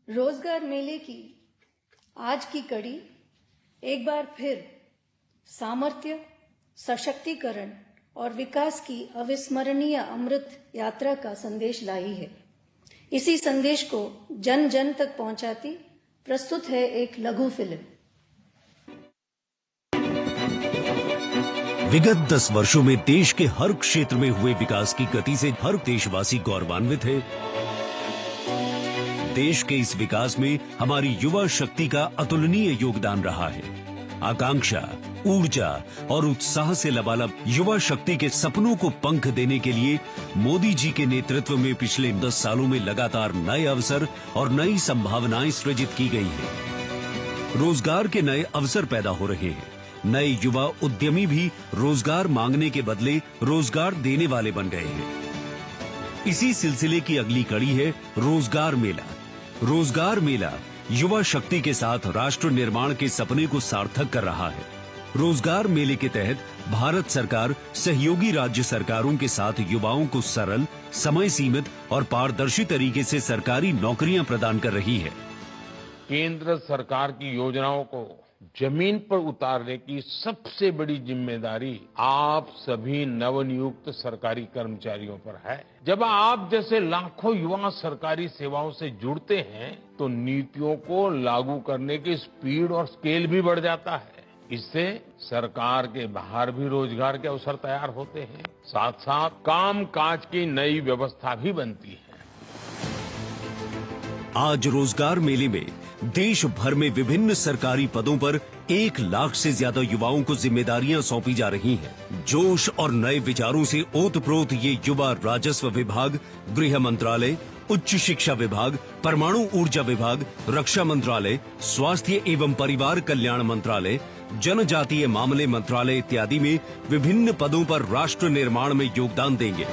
रोजगार मेले की आज की कड़ी एक बार फिर सामर्थ्य, सशक्तिकरण और विकास की अविस्मरणीय अमृत यात्रा का संदेश लाई है। इसी संदेश को जन जन तक पहुंचाती प्रस्तुत है एक लघु फिल्म। विगत 10 वर्षों में देश के हर क्षेत्र में हुए विकास की गति से हर देशवासी गौरवान्वित है। देश के इस विकास में हमारी युवा शक्ति का अतुलनीय योगदान रहा है। आकांक्षा, ऊर्जा और उत्साह से लबालब युवा शक्ति के सपनों को पंख देने के लिए मोदी जी के नेतृत्व में पिछले 10 सालों में लगातार नए अवसर और नई संभावनाएं सृजित की गई हैं। रोजगार के नए अवसर पैदा हो रहे हैं। नए युवा उद्यमी भी रोजगार मांगने के बदले रोजगार देने वाले बन गए हैं। इसी सिलसिले की अगली कड़ी है रोजगार मेला। रोजगार मेला युवा शक्ति के साथ राष्ट्र निर्माण के सपने को सार्थक कर रहा है। रोजगार मेले के तहत भारत सरकार सहयोगी राज्य सरकारों के साथ युवाओं को सरल, समय सीमित और पारदर्शी तरीके से सरकारी नौकरियां प्रदान कर रही है। केंद्र सरकार की योजनाओं को जमीन पर उतारने की सबसे बड़ी जिम्मेदारी आप सभी नवनियुक्त सरकारी कर्मचारियों पर है। जब आप जैसे लाखों युवा सरकारी सेवाओं से जुड़ते हैं तो नीतियों को लागू करने की स्पीड और स्केल भी बढ़ जाता है। इससे सरकार के बाहर भी रोजगार के अवसर तैयार होते हैं, साथ साथ काम काज की नई व्यवस्था भी बनती है। आज रोजगार मेले में देश भर में विभिन्न सरकारी पदों पर 1 लाख से ज्यादा युवाओं को जिम्मेदारियां सौंपी जा रही हैं। जोश और नए विचारों से ओतप्रोत ये युवा राजस्व विभाग, गृह मंत्रालय, उच्च शिक्षा विभाग, परमाणु ऊर्जा विभाग, रक्षा मंत्रालय, स्वास्थ्य एवं परिवार कल्याण मंत्रालय, जनजातीय मामले मंत्रालय इत्यादि में विभिन्न पदों पर राष्ट्र निर्माण में योगदान देंगे।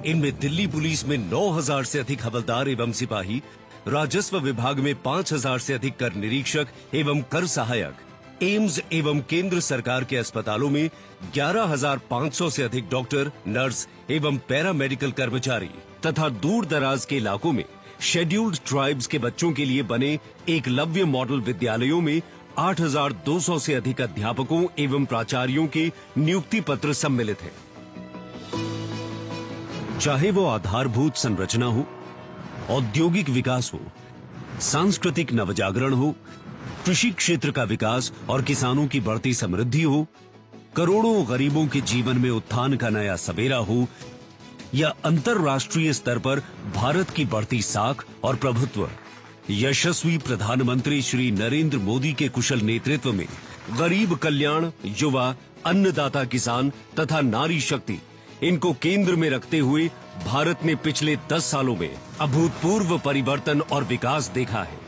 इनमें दिल्ली पुलिस में 9,000 से अधिक हवलदार एवं सिपाही, राजस्व विभाग में 5,000 से अधिक कर निरीक्षक एवं कर सहायक, एम्स एवं केंद्र सरकार के अस्पतालों में 11,500 से अधिक डॉक्टर, नर्स एवं पैरामेडिकल कर्मचारी तथा दूर दराज के इलाकों में शेड्यूल्ड ट्राइब्स के बच्चों के लिए बने एकलव्य मॉडल विद्यालयों में 8,200 से अधिक अध्यापकों एवं प्राचार्यों के नियुक्ति पत्र सम्मिलित हैं। चाहे वो आधारभूत संरचना हो, औद्योगिक विकास हो, सांस्कृतिक नवजागरण हो, कृषि क्षेत्र का विकास और किसानों की बढ़ती समृद्धि हो, करोड़ों गरीबों के जीवन में उत्थान का नया सवेरा हो, या अंतर्राष्ट्रीय स्तर पर भारत की बढ़ती साख और प्रभुत्व, यशस्वी प्रधानमंत्री श्री नरेंद्र मोदी के कुशल नेतृत्व में गरीब कल्याण, युवा, अन्नदाता किसान तथा नारी शक्ति, इनको केंद्र में रखते हुए भारत ने पिछले 10 सालों में अभूतपूर्व परिवर्तन और विकास देखा है।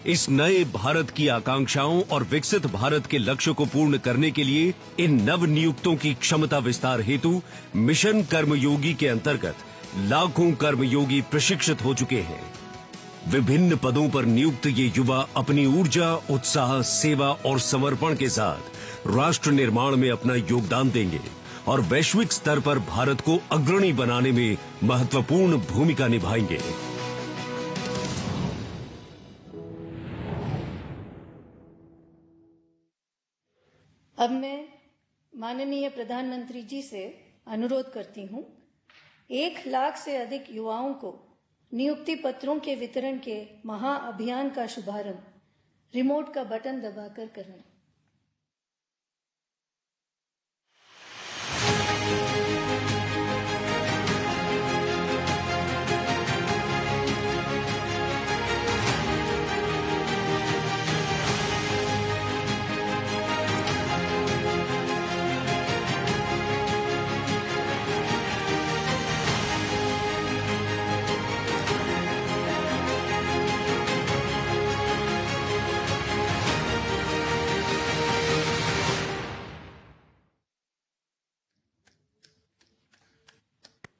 इस नए भारत की आकांक्षाओं और विकसित भारत के लक्ष्य को पूर्ण करने के लिए इन नव नियुक्तों की क्षमता विस्तार हेतु मिशन कर्मयोगी के अंतर्गत लाखों कर्मयोगी प्रशिक्षित हो चुके हैं। विभिन्न पदों पर नियुक्त ये युवा अपनी ऊर्जा, उत्साह, सेवा और समर्पण के साथ राष्ट्र निर्माण में अपना योगदान देंगे और वैश्विक स्तर पर भारत को अग्रणी बनाने में महत्वपूर्ण भूमिका निभाएंगे। अब मैं माननीय प्रधानमंत्री जी से अनुरोध करती हूं, 1 लाख से अधिक युवाओं को नियुक्ति पत्रों के वितरण के महाअभियान का शुभारंभ रिमोट का बटन दबाकर करें।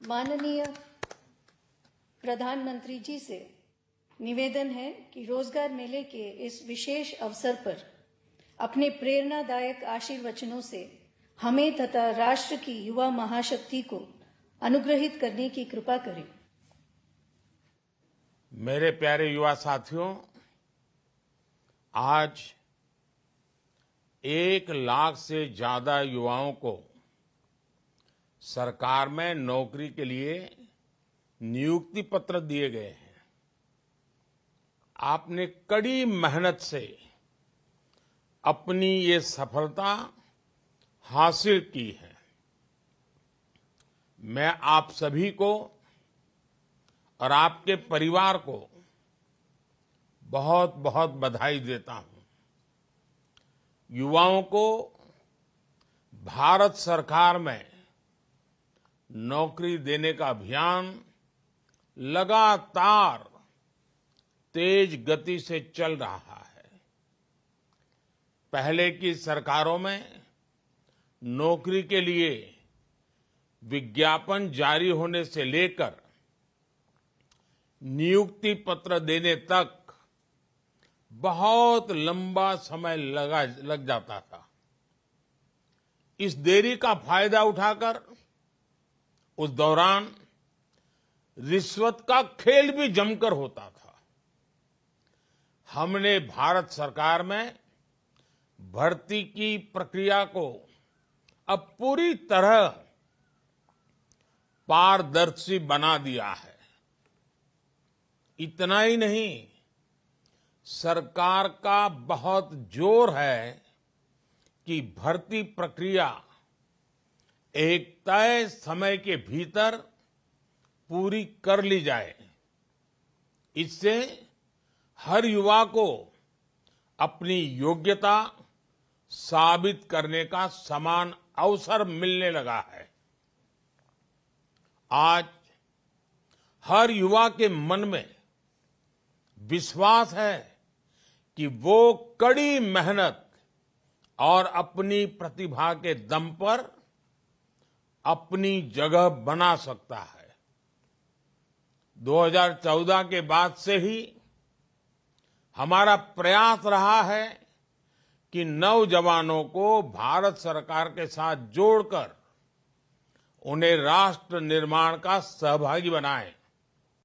माननीय प्रधानमंत्री जी से निवेदन है कि रोजगार मेले के इस विशेष अवसर पर अपने प्रेरणादायक आशीर्वचनों से हमें तथा राष्ट्र की युवा महाशक्ति को अनुग्रहित करने की कृपा करें। मेरे प्यारे युवा साथियों, आज 1 लाख से ज्यादा युवाओं को सरकार में नौकरी के लिए नियुक्ति पत्र दिए गए हैं। आपने कड़ी मेहनत से अपनी ये सफलता हासिल की है। मैं आप सभी को और आपके परिवार को बहुत बहुत बधाई देता हूं। युवाओं को भारत सरकार में नौकरी देने का अभियान लगातार तेज गति से चल रहा है। पहले की सरकारों में नौकरी के लिए विज्ञापन जारी होने से लेकर नियुक्ति पत्र देने तक बहुत लंबा समय लग जाता था। इस देरी का फायदा उठाकर उस दौरान रिश्वत का खेल भी जमकर होता था। हमने भारत सरकार में भर्ती की प्रक्रिया को अब पूरी तरह पारदर्शी बना दिया है। इतना ही नहीं, सरकार का बहुत जोर है कि भर्ती प्रक्रिया एक तय समय के भीतर पूरी कर ली जाए। इससे हर युवा को अपनी योग्यता साबित करने का समान अवसर मिलने लगा है। आज हर युवा के मन में विश्वास है कि वो कड़ी मेहनत और अपनी प्रतिभा के दम पर अपनी जगह बना सकता है। 2014 के बाद से ही हमारा प्रयास रहा है कि नौजवानों को भारत सरकार के साथ जोड़कर उन्हें राष्ट्र निर्माण का सहभागी बनाएं।